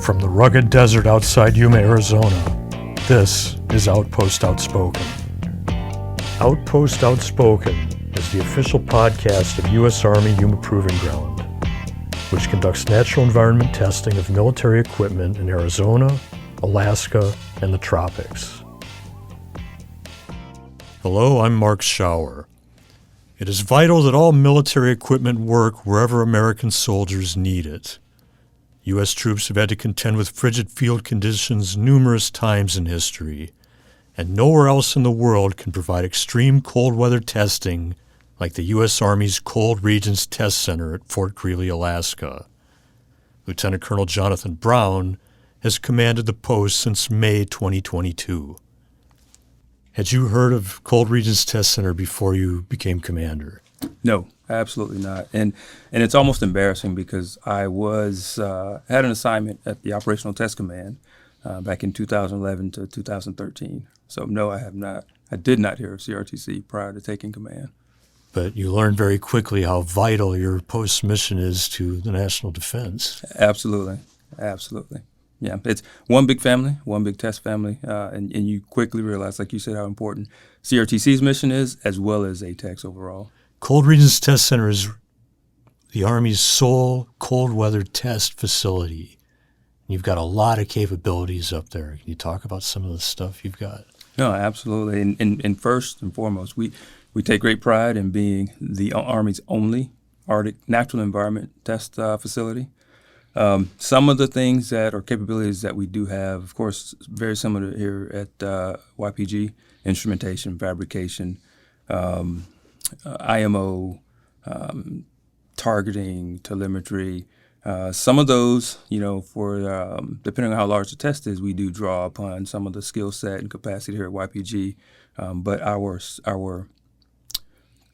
From the rugged desert outside Yuma, Arizona, this is Outpost Outspoken. Outpost Outspoken is the official podcast of U.S. Army Yuma Proving Ground, which conducts natural environment testing of military equipment in Arizona, Alaska, and the tropics. Hello, I'm Mark Schauer. It is vital that all military equipment work wherever American soldiers need it. U.S. troops have had to contend with frigid field conditions numerous times in history, and nowhere else in the world can provide extreme cold weather testing like the U.S. Army's Cold Regions Test Center at Fort Greely, Alaska. Lieutenant Colonel Jonathan Brown has commanded the post since May 2022. Had you heard of Cold Regions Test Center before you became commander? No, absolutely not. And it's almost embarrassing because I had an assignment at the Operational Test Command back in 2011 to 2013. So no, I have not. I did not hear of CRTC prior to taking command. But you learned very quickly how vital your post mission is to the national defense. Absolutely. Yeah, it's one big family, one big test family, and you quickly realize, like you said, how important CRTC's mission is, as well as ATEX overall. Cold Regions Test Center is the Army's sole cold weather test facility. You've got a lot of capabilities up there. Can you talk about some of the stuff you've got? No, absolutely. And first and foremost, we take great pride in being the Army's only Arctic natural environment test facility. Some of the things or capabilities that we do have, of course, very similar to here at YPG, instrumentation, fabrication, IMO, targeting, telemetry. Some of those, for depending on how large the test is, we do draw upon some of the skill set and capacity here at YPG. But our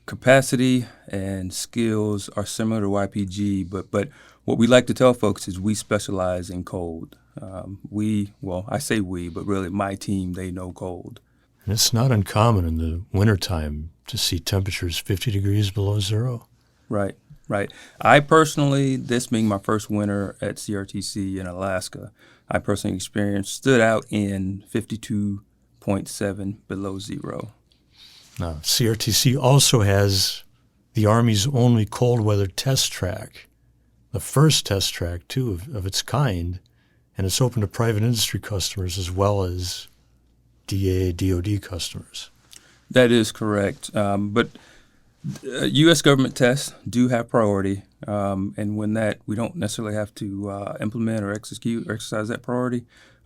capacity and skills are similar to YPG, but what we like to tell folks is we specialize in cold. I say we, but really my team, they know cold. And it's not uncommon in the wintertime to see temperatures 50 degrees below zero. Right. I personally, this being my first winter at CRTC in Alaska, I personally stood out in 52.7 below zero. Now, CRTC also has the Army's only cold weather test track, the first test track, too, of its kind, and it's open to private industry customers as well as DA, DOD customers. That is correct. But U.S. government tests do have priority, and when we don't necessarily have to implement or exercise that priority,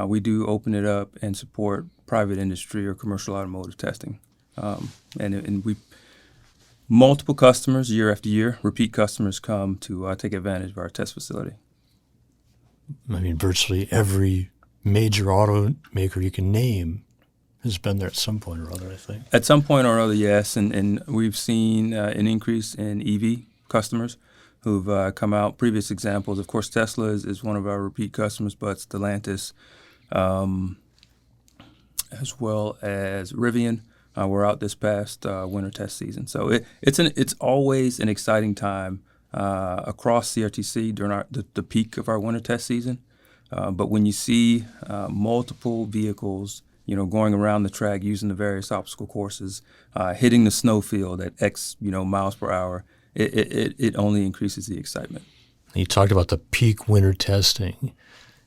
we do open it up and support private industry or commercial automotive testing. And we multiple customers year after year, repeat customers come to take advantage of our test facility. I mean, virtually every major automaker you can name has been there at some point or other, I think. At some point or other, yes. And we've seen an increase in EV customers who've come out. Previous examples, of course, Tesla is one of our repeat customers, but Stellantis, as well as Rivian, were out this past winter test season. So it's always an exciting time across CRTC during the peak of our winter test season. But when you see multiple vehicles going around the track using the various obstacle courses, hitting the snow field at X, miles per hour, it only increases the excitement. You talked about the peak winter testing.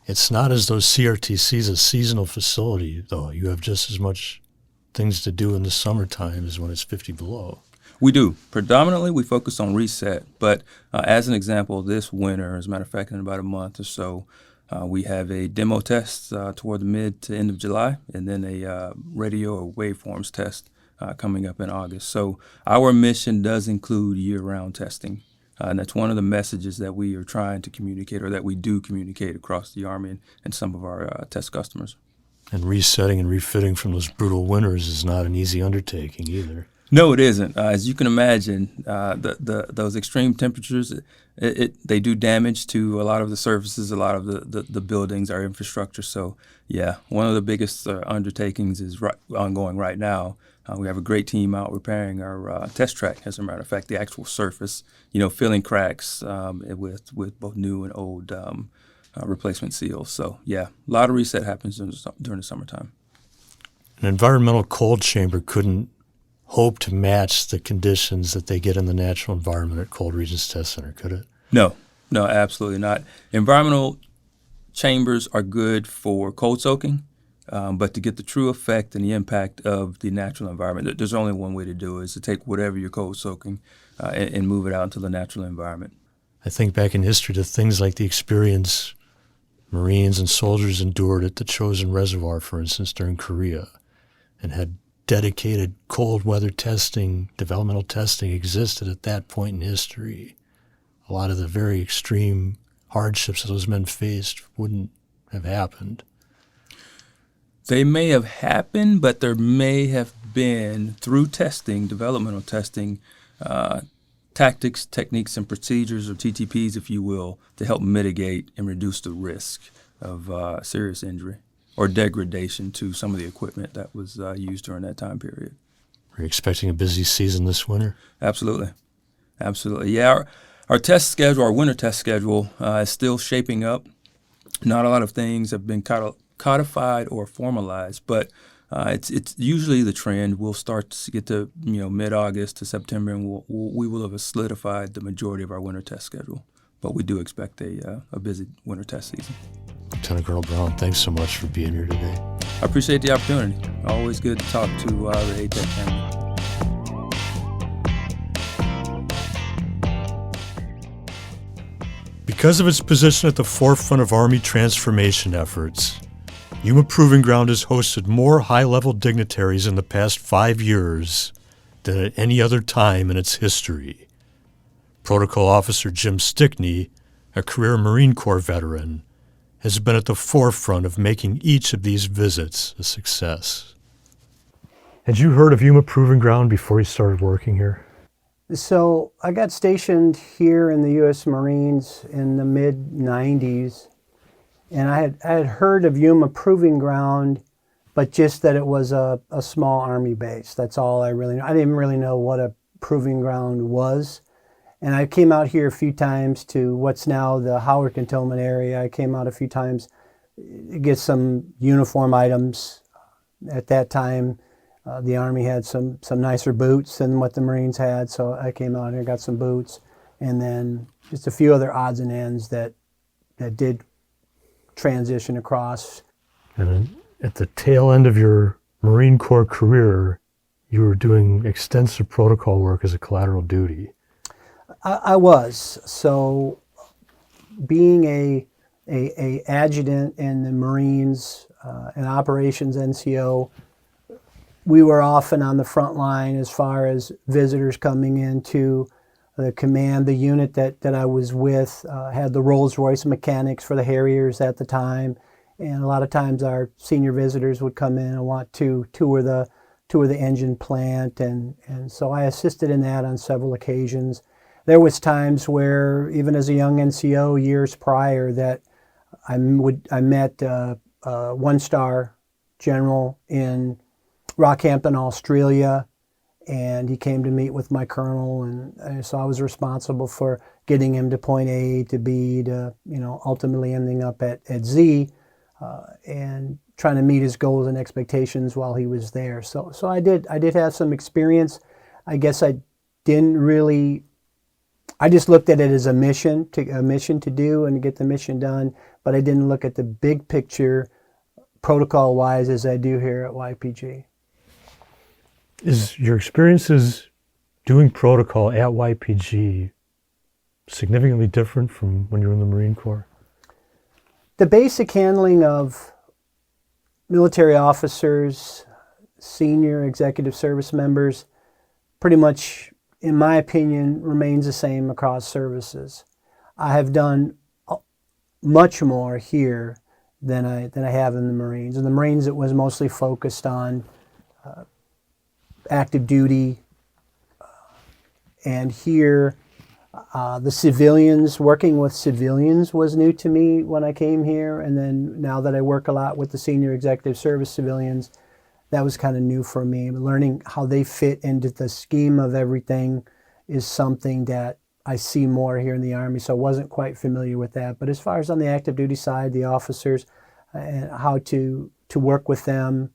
It's not as though CRTC is a seasonal facility, though. You have just as much things to do in the summertime as when it's 50 below. We do. Predominantly, we focus on reset. But as an example, this winter, as a matter of fact, in about a month or so, we have a demo test toward the mid to end of July, and then a radio or waveforms test coming up in August. So our mission does include year-round testing, and that's one of the messages that we are trying to communicate, or that we do communicate across the Army and some of our test customers. And resetting and refitting from those brutal winters is not an easy undertaking either. No, it isn't. As you can imagine, those extreme temperatures, they do damage to a lot of the surfaces, a lot of the buildings, our infrastructure. So, yeah, one of the biggest undertakings is ongoing right now. We have a great team out repairing our test track, as a matter of fact, the actual surface, filling cracks with both new and old replacement seals. So, yeah, a lot of reset happens during the summertime. An environmental cold chamber couldn't hope to match the conditions that they get in the natural environment at Cold Regions Test Center, could it? No, absolutely not. Environmental chambers are good for cold soaking, but to get the true effect and the impact of the natural environment, there's only one way to do it, is to take whatever you're cold soaking and move it out into the natural environment. I think back in history to things like the experience Marines and soldiers endured at the Chosin Reservoir, for instance, during Korea, and had dedicated cold weather testing, developmental testing existed at that point in history. A lot of the very extreme hardships that those men faced wouldn't have happened. They may have happened, but there may have been, through testing, developmental testing, tactics, techniques, and procedures, or TTPs, if you will, to help mitigate and reduce the risk of serious injury or degradation to some of the equipment that was used during that time period. Are you expecting a busy season this winter? Absolutely. Yeah, our test schedule, our winter test schedule, is still shaping up. Not a lot of things have been codified or formalized, but it's usually the trend. We'll start to get to mid-August to September, and we will have solidified the majority of our winter test schedule. But we do expect a busy winter test season. Lieutenant Colonel Brown, thanks so much for being here today. I appreciate the opportunity. Always good to talk to the ATEC family. Because of its position at the forefront of Army transformation efforts, Yuma Proving Ground has hosted more high-level dignitaries in the past 5 years than at any other time in its history. Protocol Officer Jim Stickney, a career Marine Corps veteran, has been at the forefront of making each of these visits a success. Had you heard of Yuma Proving Ground before you started working here? So I got stationed here in the U.S. Marines in the mid-90s, and I had heard of Yuma Proving Ground, but just that it was a small Army base. That's all I really know. I didn't really know what a proving ground was. And I came out here a few times to what's now the Howard Cantonment area. I came out a few times to get some uniform items. At that time, the Army had some nicer boots than what the Marines had, so I came out here and got some boots. And then just a few other odds and ends that did transition across. And then at the tail end of your Marine Corps career, you were doing extensive protocol work as a collateral duty. I was. So being a adjutant in the Marines, an operations NCO, we were often on the front line as far as visitors coming into the command. The unit that I was with had the Rolls-Royce mechanics for the Harriers at the time, and a lot of times our senior visitors would come in and want to tour the engine plant, and so I assisted in that on several occasions. There was times where, even as a young NCO years prior, that I met a one-star general in Rockhampton, Australia, and he came to meet with my colonel, and so I was responsible for getting him to point A to B to ultimately ending up at Z, and trying to meet his goals and expectations while he was there. So I did have some experience. I guess I didn't really. I just looked at it as a mission to do and get the mission done, but I didn't look at the big picture protocol-wise as I do here at YPG. Is your experiences doing protocol at YPG significantly different from when you were in the Marine Corps? The basic handling of military officers, senior executive service members, pretty much, in my opinion, remains the same across services. I have done much more here than I have in the Marines. In the Marines, it was mostly focused on active duty, and here the civilians, working with civilians was new to me when I came here, and then now that I work a lot with the senior executive service civilians, that was kind of new for me. Learning how they fit into the scheme of everything is something that I see more here in the Army, so I wasn't quite familiar with that. But as far as on the active duty side, the officers and how to work with them,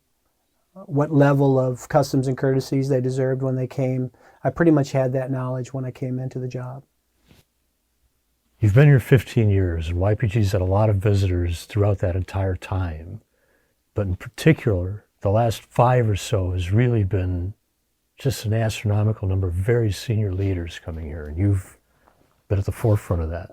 what level of customs and courtesies they deserved when they came, I pretty much had that knowledge when I came into the job. You've been here 15 years, and YPG's had a lot of visitors throughout that entire time. But in particular, the last 5 or so has really been just an astronomical number of very senior leaders coming here, and you've been at the forefront of that.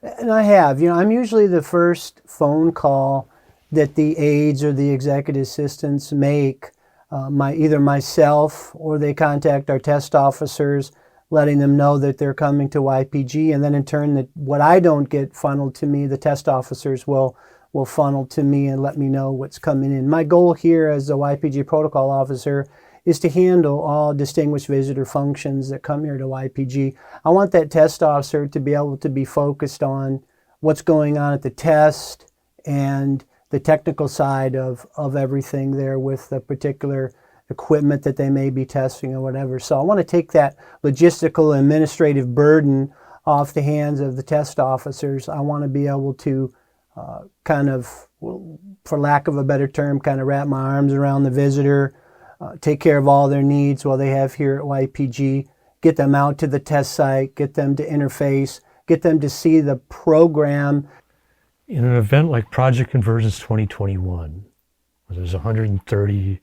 And I have. I'm usually the first phone call that the aides or the executive assistants make, either myself or they contact our test officers, letting them know that they're coming to YPG, and then in turn, what I don't get funneled to me, the test officers will funnel to me and let me know what's coming in. My goal here as a YPG protocol officer is to handle all distinguished visitor functions that come here to YPG. I want that test officer to be able to be focused on what's going on at the test and the technical side of everything there with the particular equipment that they may be testing or whatever. So I want to take that logistical administrative burden off the hands of the test officers. I want to be able to kind of, for lack of a better term, kind of wrap my arms around the visitor, take care of all their needs while they have here at YPG, get them out to the test site, get them to interface, get them to see the program. In an event like Project Convergence 2021, where there's 130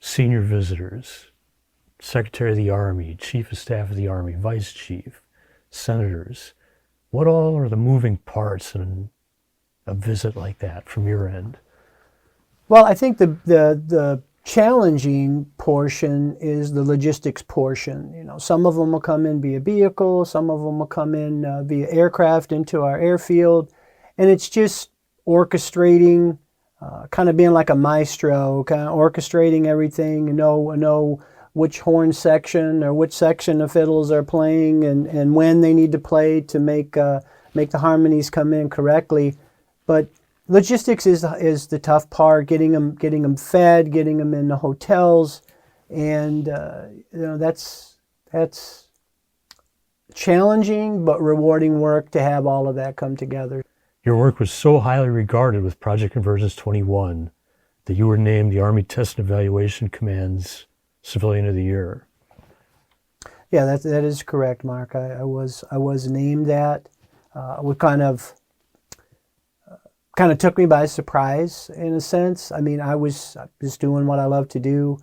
senior visitors, Secretary of the Army, Chief of Staff of the Army, Vice Chief, Senators, what all are the moving parts in a visit like that from your end? Well, I think the challenging portion is the logistics portion. Some of them will come in via vehicle, some of them will come in via aircraft into our airfield, and it's just orchestrating, kind of being like a maestro, kind of orchestrating everything, know which horn section or which section the fiddles are playing and when they need to play to make the harmonies come in correctly. But logistics is the tough part, getting them fed, getting them in the hotels, and that's challenging but rewarding work to have all of that come together. Your work was so highly regarded with Project Convergence 21 that you were named the Army Test and Evaluation Command's Civilian of the Year. Yeah, that is correct, Mark. I was named that. We kind of took me by surprise in a sense. I mean, I was just doing what I love to do.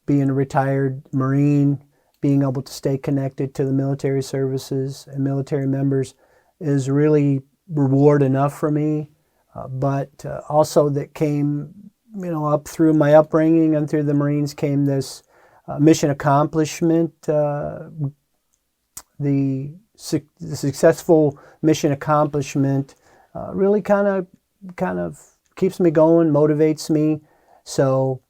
Being a retired Marine, being able to stay connected to the military services and military members is really reward enough for me. But also that came, up through my upbringing and through the Marines came this mission accomplishment. The successful mission accomplishment really kind of keeps me going, motivates me. So,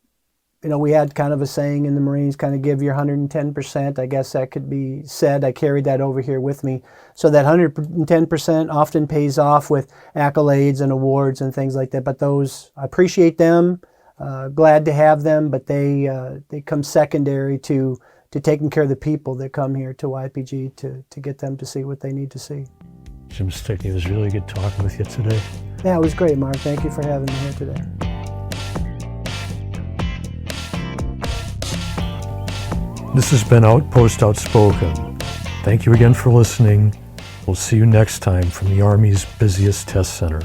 we had kind of a saying in the Marines, kind of give your 110%. I guess that could be said. I carried that over here with me. So that 110% often pays off with accolades and awards and things like that. But those, I appreciate them, glad to have them, but they come secondary to taking care of the people that come here to YPG to get them to see what they need to see. Jim Stickney, it was really good talking with you today. Yeah, it was great, Mark. Thank you for having me here today. This has been Outpost Outspoken. Thank you again for listening. We'll see you next time from the Army's busiest test center.